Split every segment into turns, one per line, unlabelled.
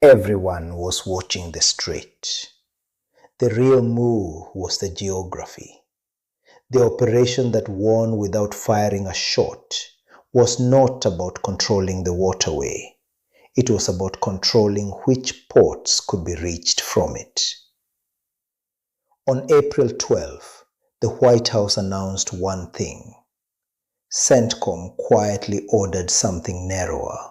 Everyone was watching the Strait. The real move was the geography. The operation that won without firing a shot was not about controlling the waterway. It was about controlling which ports could be reached from it. On April 12, the White House announced one thing. CENTCOM quietly ordered something narrower.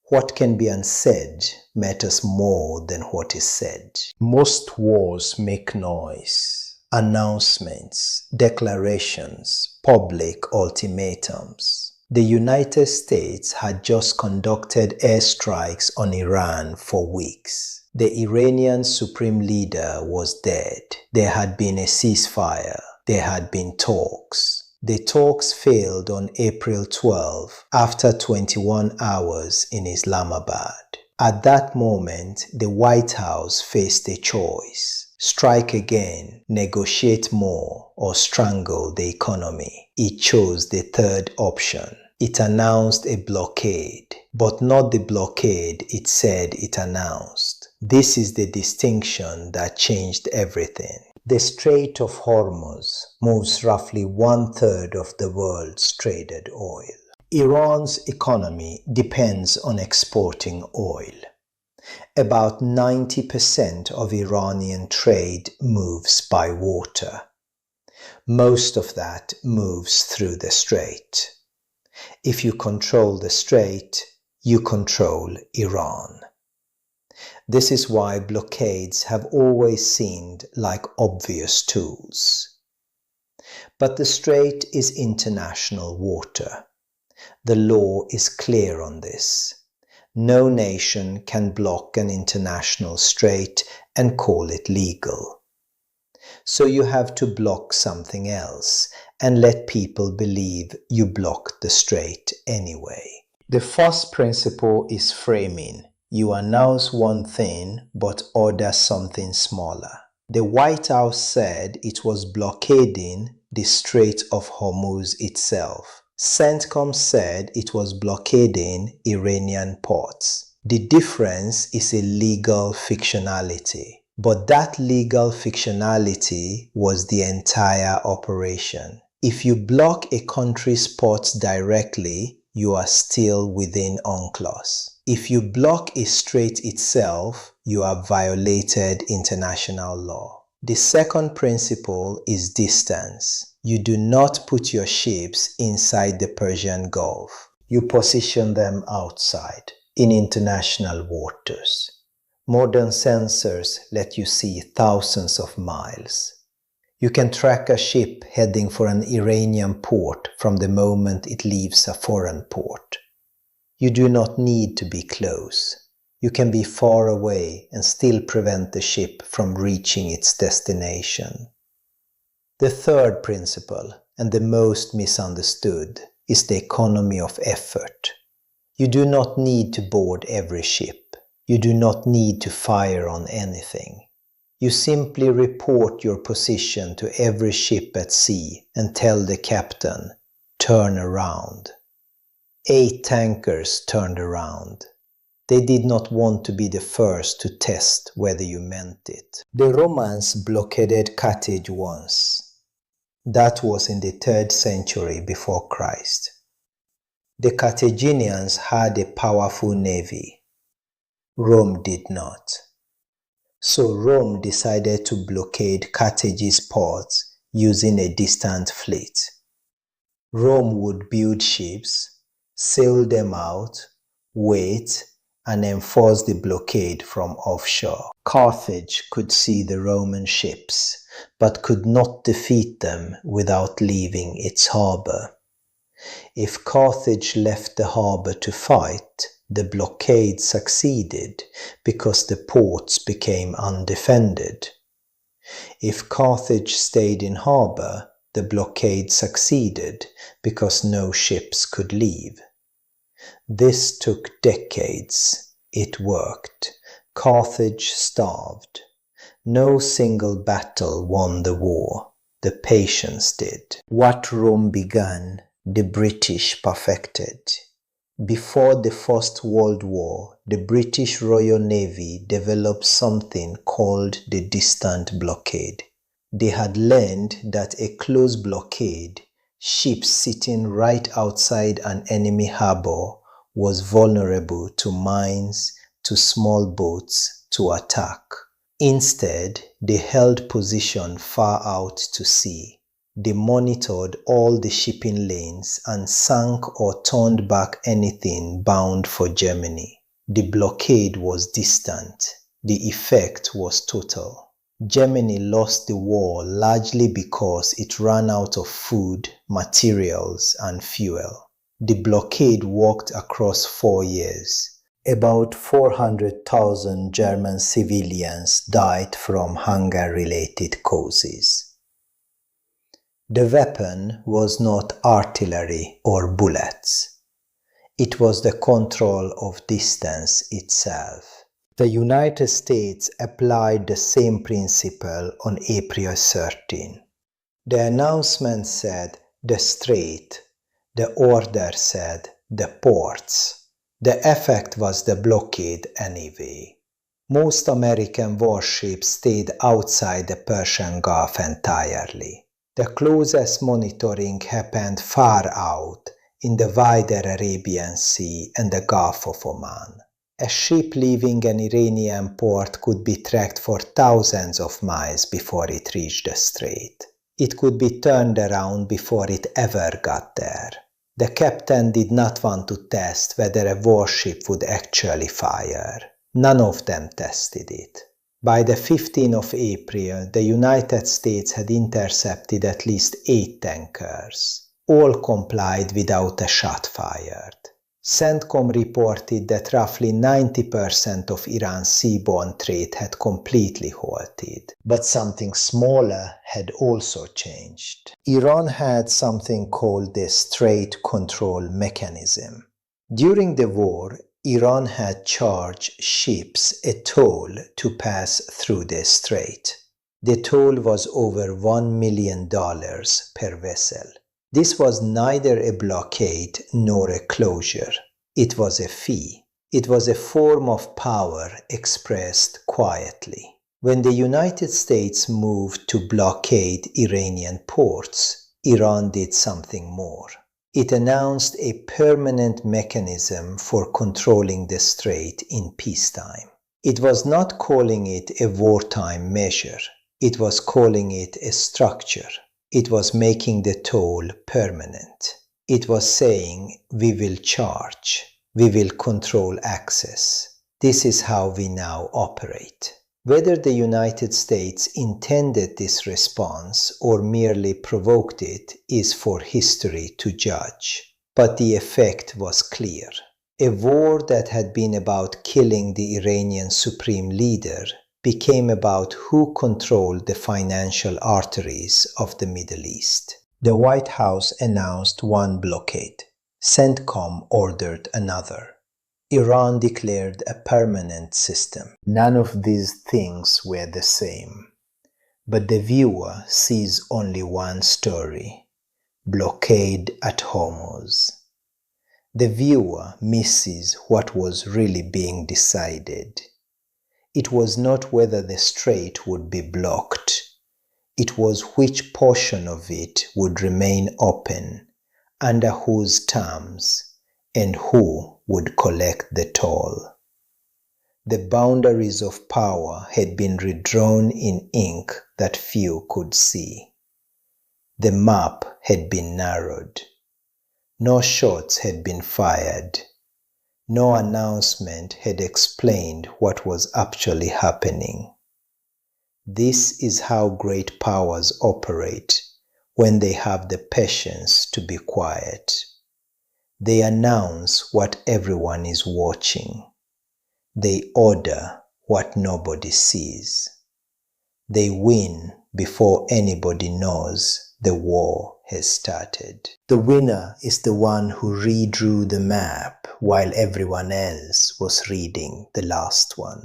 What can be unsaid matters more than what is said. Most wars make noise, announcements, declarations, public ultimatums. The United States had just conducted airstrikes on Iran for weeks. The Iranian supreme leader was dead. There had been a ceasefire. There had been talks. The talks failed on April 12 after 21 hours in Islamabad. At that moment, the White House faced a choice: strike again, negotiate more, or strangle the economy. It chose the third option. It announced a blockade, but not the blockade it said it announced. This is the distinction that changed everything. The Strait of Hormuz moves roughly 1/3 of the world's traded oil. Iran's economy depends on exporting oil. About 90% of Iranian trade moves by water. Most of that moves through the Strait. If you control the Strait, you control Iran. This is why blockades have always seemed like obvious tools. But the Strait is international water. The law is clear on this. No nation can block an international strait and call it legal. So you have to block something else and let people believe you blocked the strait anyway. The first principle is framing. You announce one thing but order something smaller. The White House said it was blockading the Strait of Hormuz itself. CENTCOM said it was blockading Iranian ports. The difference is a legal fictionality. But that legal fictionality was the entire operation. If you block a country's ports directly, you are still within UNCLOS. If you block a strait itself, you have violated international law. The second principle is distance. You do not put your ships inside the Persian Gulf. You position them outside, in international waters. Modern sensors let you see thousands of miles. You can track a ship heading for an Iranian port from the moment it leaves a foreign port. You do not need to be close. You can be far away and still prevent the ship from reaching its destination. The third principle, and the most misunderstood, is the economy of effort. You do not need to board every ship. You do not need to fire on anything. You simply report your position to every ship at sea and tell the captain, turn around. 8 tankers turned around. They did not want to be the first to test whether you meant it. The Romans blockaded Carthage once. That was in the 3rd century before Christ. The Carthaginians had a powerful navy. Rome did not. So Rome decided to blockade Carthage's ports using a distant fleet. Rome would build ships, sail them out, wait, and enforce the blockade from offshore. Carthage could see the Roman ships, but could not defeat them without leaving its harbor. If Carthage left the harbor to fight, the blockade succeeded because the ports became undefended. If Carthage stayed in harbor, the blockade succeeded because no ships could leave. This took decades. It worked. Carthage starved. No single battle won the war. The patience did. What Rome began, the British perfected. Before the First World War, the British Royal Navy developed something called the distant blockade. They had learned that a close blockade, ships sitting right outside an enemy harbor, was vulnerable to mines, to small boats, to attack. Instead, they held position far out to sea. They monitored all the shipping lanes and sank or turned back anything bound for Germany. The blockade was distant. The effect was total. Germany lost the war largely because it ran out of food, materials, and fuel. The blockade worked across 4 years. About 400,000 German civilians died from hunger-related causes. The weapon was not artillery or bullets. It was the control of distance itself. The United States applied the same principle on April 13. The announcement said the Strait. The order said the ports. The effect was the blockade anyway. Most American warships stayed outside the Persian Gulf entirely. The closest monitoring happened far out in the wider Arabian Sea and the Gulf of Oman. A ship leaving an Iranian port could be tracked for thousands of miles before it reached the Strait. It could be turned around before it ever got there. The captain did not want to test whether a warship would actually fire. None of them tested it. By the 15th of April, the United States had intercepted at least 8 tankers. All complied without a shot fired. CENTCOM reported that roughly 90% of Iran's seaborne trade had completely halted. But something smaller had also changed. Iran had something called the Strait control mechanism. During the war, Iran had charged ships a toll to pass through the Strait. The toll was over $1 million per vessel. This was neither a blockade nor a closure. It was a fee. It was a form of power expressed quietly. When the United States moved to blockade Iranian ports, Iran did something more. It announced a permanent mechanism for controlling the Strait in peacetime. It was not calling it a wartime measure. It was calling it a structure. It was making the toll permanent. It was saying, we will charge. We will control access. This is how we now operate. Whether the United States intended this response or merely provoked it is for history to judge. But the effect was clear. A war that had been about killing the Iranian supreme leader became about who controlled the financial arteries of the Middle East. The White House announced one blockade. CENTCOM ordered another. Iran declared a permanent system. None of these things were the same. But the viewer sees only one story: blockade at Hormuz. The viewer misses what was really being decided. It was not whether the Strait would be blocked. It was which portion of it would remain open, under whose terms, and who would collect the toll. The boundaries of power had been redrawn in ink that few could see. The map had been narrowed. No shots had been fired. No announcement had explained what was actually happening. This is how great powers operate when they have the patience to be quiet. They announce what everyone is watching. They order what nobody sees. They win before anybody knows the war has started. The winner is the one who redrew the map while everyone else was reading the last one.